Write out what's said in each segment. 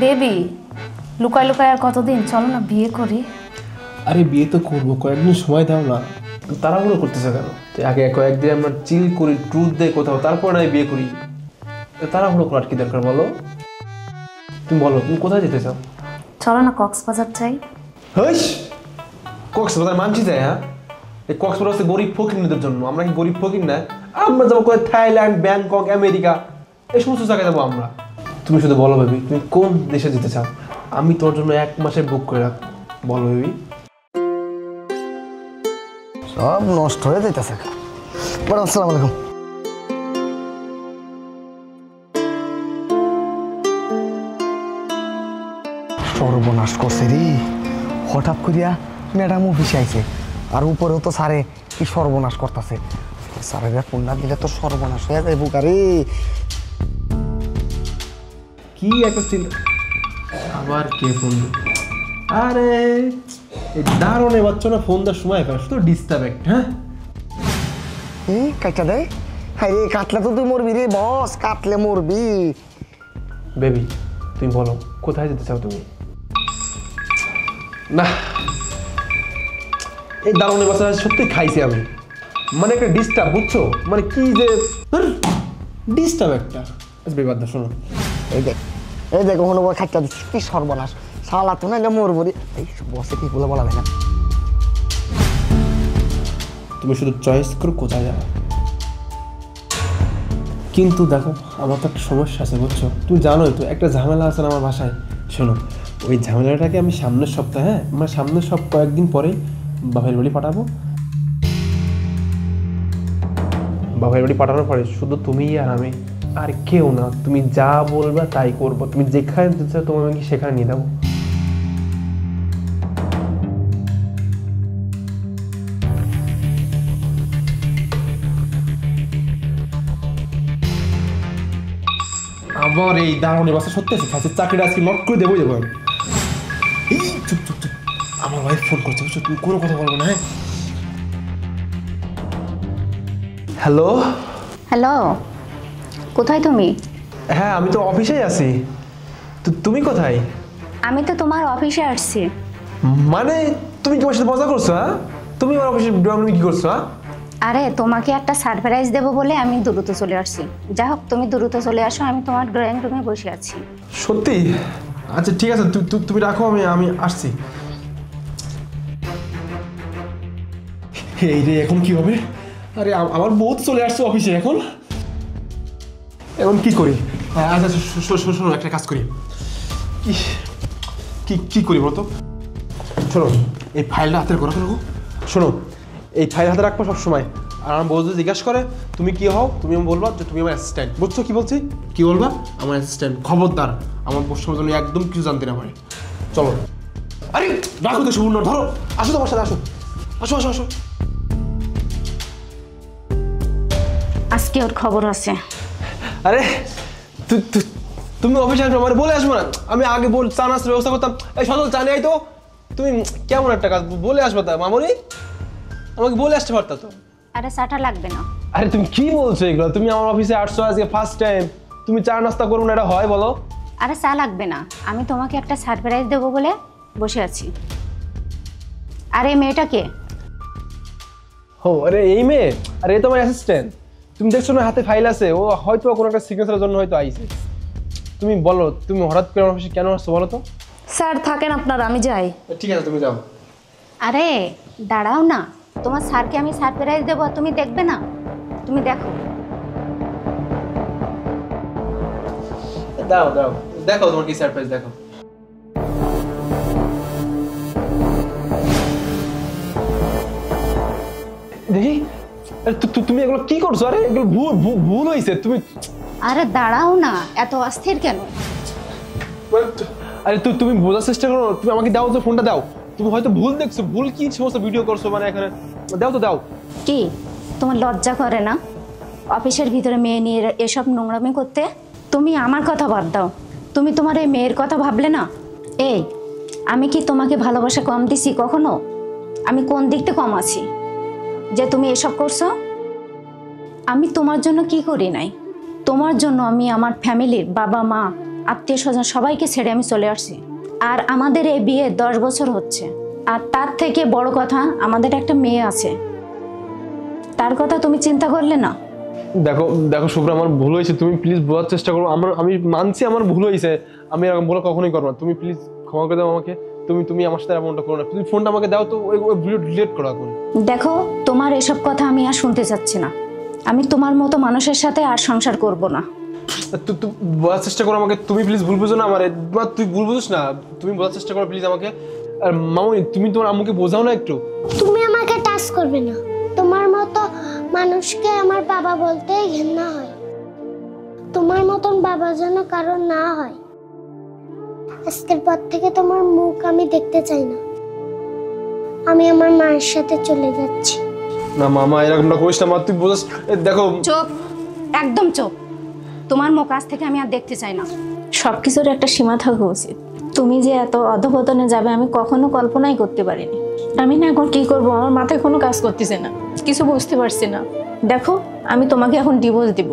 Baby লুকায় লুকায় আর কতদিন, চলো না বিয়ে করি। আরে বিয়ে তো করবো, কয়েকদিন সময় দাও না। তাড়াহুড়ো করতেছে কেন? আগে কয়েকদিন আমরা চিল করি, ট্রুথ দেয় কোথাও, তারপর না বিয়ে করি। তাড়াহুড়ো করার কি দরকার বলো? তুমি বলো তুমি কোথায় যেতে চাও? চলো না কক্সবাজার যাই। হইস, কক্সবাজার মানছি যায়? হ্যাঁ, এই কক্সবাজার হচ্ছে গরিব ফকিরদের জন্য। আমরা কি গরিব ফকির না? আমরা যাবো কোথায়? থাইল্যান্ড, ব্যাংকক, আমেরিকা, এই সমস্ত জায়গায় যাবো আমরা। তুমি শুধু বলো বেবি, তুমি কোন দেশে যেতে চাও? আমি তোর জন্য 1 মাসের বুক করে রাখবো। বলো বেবি। সব নষ্ট হয়ে যাইতেছে। আসসালামু আলাইকুম। সর্বনাশ করছে রে, হঠাৎ করিয়া ম্যাডাম অফিসে আইছে, আর উপরেও তো স্যারে কি সর্বনাশ করতেছে। স্যারের ফোন না দিলে তো সর্বনাশ হয়ে যায় বুকারে। কি একটা চিন্তা, আবার কে ফোন দিল? আরে এই দারুণে বাচ্চা না ফোন দেওয়ার সময় পায়, শুধু ডিস্টার্ব একটা। হ্যাঁ কাটটা দেয়। হ্যাঁ রে, কাটলে তো তুই মরবি রে বস, কাটলে মরবি। বেবি তুমি বলো কোথায় যেতে চাও তুমি? না, এই দারুণের বাচ্চা সত্যি খাইছি আমি। মানে একটা ডিস্টার্ব, বুঝছো? মানে কি যে ডিস্টার্ব একটা। বেবাদ শোনো, এই দেখ কখনো খাইটা দিচ্ছি, কি সর্বনাশ। শালা তো নাইলে মরবো রে। এই বসে কি বলে বলা যায় না। তুমি শুধু চয়েস করো কোথায় যাবে। কিন্তু দেখো আমার তো একটা সমস্যা আছে, বুঝছো? তুমি জানোই তো একটা ঝামেলা আছে আমার বাসায়। শোনো, ওই ঝামেলাটাকে আমি সামনের সপ্তাহে, হ্যাঁ মানে সামনের কয়েকদিন পরেই বাপের বাড়ি পাঠাবো। বাপের বাড়ি পাঠানোর পরে শুধু তুমিই আর আমি, আর কেউ না। তুমি যা বলবে তাই করবো। তুমি যেখানে যেতে চাও তোমাকে আমি সেখানে নিয়ে যাবো। আবার এই দারুণ বাসা সত্যি আছে, খাচ্ছে চাকরিটা আজকে লক করে দেবো আমি। চুপ চুপ চুপ, আমার ওয়াইফ ফোন করছে, বুঝছো? তুমি কোনো কথা বলবো না। হ্যাঁ হ্যালো। হ্যালো, কোথায় তুমি? হ্যাঁ আমি তো অফিসেই আছি। তুমি কোথায়? আমি তো তোমার অফিসে আসছি। মানে তুমি কি আমার সাথে মজা করছো? হ্যাঁ, তুমি আমার অফিসে কি করছো? হ্যাঁ আরে তোমাকে একটা সারপ্রাইজ দেবো বলে আমি দ্রুত চলে আসছি। যাই হোক তুমি দ্রুত চলে আসো, আমি তোমার ড্রয়িং রুমে বসে আছি। সত্যি? আচ্ছা ঠিক আছে, তুমি রাখো, আমি আসছি। এই রে, এখন কি হবে? আরে আমার বউ চলে আসছে অফিসে, এখন এখন কি করি? আচ্ছা শোনো, একটা কাজ করি। কি করি বলতো? শোনো, এই ফাইলটা হাতের করে রাখো। শোনো, এই ফাইল হাতে রাখবো সবসময়। আর আমার বউ যদি জিজ্ঞাসা করে তুমি কি হও, তুমি বলবা যে তুমি আমার অ্যাসিস্ট্যান্ট। বুঝছো কি বলছি? কি বলবা? আমার অ্যাসিস্ট্যান্ট। খবরদার আমার বউর জন্য একদম কিছু জানতে না পারে। চলো। আরে রাখো তো সুবর্ণ, ধরো, আসো তোমার সাথে, আসো আসো আসো আসো। আজকে ওর খবর আছে। আরে তুমি অফিসে আসবে মানে বলে আসবো না? আমি আগে চা নাস্তার ব্যবস্থা করতাম। এই সজল চা নেই তো? তুমি কেমন একটা কাজ, বলে আসবে তা মামনি, আমাকে বলে আসতে পারতা তো। আরে চাটা লাগবে না। আরে তুমি কি বলছো এগুলো? তুমি আমার অফিসে আসছো আজকে ফার্স্ট টাইম, তুমি চা নাস্তা করো না, এটা হয় বলো? আরে চা লাগবে না, আমি তোমাকে একটা সারপ্রাইজ দেবো বলে বসে আছি। আরে মেয়েটা কে? ও আরে এই মেয়ে, আরে এ তো আমার অ্যাসিস্ট্যান্ট। তুমি দেখছো না হাতে ফাইল আছে, ও হয়তো কোনো একটা সিগনেচারের জন্য হয়তো আইছে। তুমি বলো তুমি হঠাৎ করে আমার অফিসে কেন আসছো বলো তো? স্যার থাকেন আপনার, আমি যাই। ঠিক আছে তুমি যাও। আরে দাঁড়াও না, তোমার স্যারকে আমি সারপ্রাইজ দেবো, তুমি দেখবে না? তুমি দেখো। দাও দাও, দেখো তোমার কি সারপ্রাইজ, দেখো। দেখি, তুমি এগুলো কি করছো? আরে এগুলো ভুল হয়েছে। তুমি আরে দাঁড়াও না, এত অস্থির কেন? আরে তুমি বোঝার চেষ্টা করো। তুমি আমাকে দাও তো, ফোনটা দাও। তুমি হয়তো ভুল দেখছো, ভুল কি সমস্ত ভিডিও করছো মানে এখানে। দাও তো, দাও। কি তোমার লজ্জা করে না অফিসের ভিতরে মেয়ে নিয়ে এসব নোংরামি করতে? তুমি আমার কথা বাদ দাও, তুমি তোমার এই মেয়ের কথা ভাবলে না? এই আমি কি তোমাকে ভালোবাসা কম দিছি কখনো? আমি কোন দিকতে কম আছি যে তুমি এসব করছো? আমি তোমার জন্য কি করি নাই? তোমার জন্য আমি আমার ফ্যামিলির বাবা মা আত্মীয় স্বজন সবাইকে ছেড়ে আমি চলে আসছি। আর আমাদের এই বিয়ে 10 বছর হচ্ছে। আর তার থেকে বড় কথা, আমাদের একটা মেয়ে আছে, তার কথা তুমি চিন্তা করলে না? দেখো দেখো শুভ্রা, আমার ভুল হয়েছে, তুমি প্লিজ বোঝার চেষ্টা করো। আমি মানছি আমার ভুল হয়েছে, আমি এরকম বলে কখনোই করবো না। তুমি প্লিজ ক্ষমা করে দাও আমাকে। তুমি আমার সাথে এমনটা করো না। তুমি ফোনটা আমাকে দাও তো, ওই ভিডিও ডিলিট করো এখন। দেখো, তোমার এসব কথা আমি আর শুনতে চাচ্ছি না। আমি তোমার মতো মানুষের সাথে আর সংসার করব না। তুই বোঝার চেষ্টা করো আমাকে। তুমি প্লিজ ভুল বুঝো না আমার। তুই ভুল বুঝিস না, তুমি বোঝার চেষ্টা করো প্লিজ আমাকে। আর মামনি, তুমি তোমার আম্মুকে বোঝাও না একটু। তুমি আমাকে টাচ করবে না। তোমার মতো মানুষকে আমার বাবা বলতে ঘৃণা হয়। তোমার মতন বাবা যেন কারণ না হয়। আজকের পর থেকে তোমার মুখ আমি দেখতে চাই না। আমি আমার মায়ের সাথে চলে যাচ্ছি। না মামা, এরকমটা করিস না মা, তুই বোঝাস। দেখো চুপ, একদম চুপ। তোমার মুখ আজ থেকে আমি আর দেখতে চাই না। সব কিছুর একটা সীমা থাকা উচিত। তুমি যে এত অধঃপতনে যাবে আমি কখনো কল্পনাই করতে পারিনি। আমি না এখন কি করব, আমার মাথায় কোনো কাজ করতেছে না, কিছু বুঝতে পারছি না। দেখো, আমি তোমাকে এখন ডিভোর্স দিব।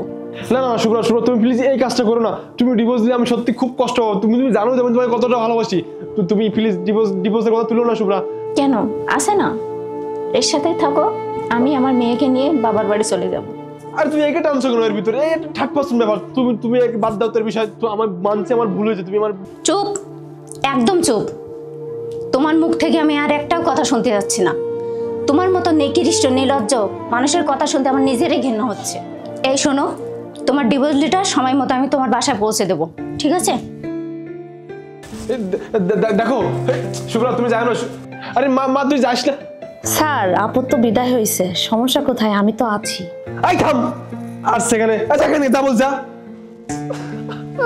না না শুভ্রা, তুমি প্লিজ এই কাজটা করো না। তুমি ডিভোর্স দিলে আমি সত্যি খুব কষ্ট পাবো। তুমি জানো যে আমি তোমাকে কতটা ভালোবাসি। তুমি প্লিজ ডিভোর্সের কথা তুলো না শুভ্রা। কেন, আছে না, এর সাথেই থাকো। আমি আমার মেয়েকে নিয়ে বাবার বাড়ি চলে যাব। আর তুমি একে টানছো কেন এর ভিতরে? এই ঠাক পাচ্ছেন ব্যাপার। তুমি বাদ দাও তোর বিষয়। তো আমার মানছি আমার ভুল হয়েছে। তুমি আমার চুপ, একদম চুপ। তোমার মুখ থেকে আমি আর একটাও কথা শুনতে যাচ্ছি না। তোমার মতো নিকৃষ্ট নির্লজ্জ মানুষের কথা শুনতে আমার নিজেরই ঘৃণা হচ্ছে। এই শোনো, তোমার ডিভোর্স লেটার সময় মতো আমি তোমার বাসায় পৌঁছে দেবো, ঠিক আছে? দেখো শুভ্রা, তুমি জানো না। আরে মা তুই যাস না। স্যার, আপদ তো বিদায় হয়েছে, সমস্যা কোথায়? আমি তো আছি। আই থাম। আর সেখানে আচ্ছা এখানে তা বল যা।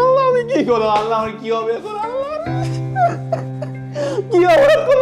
আল্লাহ, আমি কি করব? আল্লাহ, আমার কি হবে এখন? আল্লাহ, কি হবে এখন?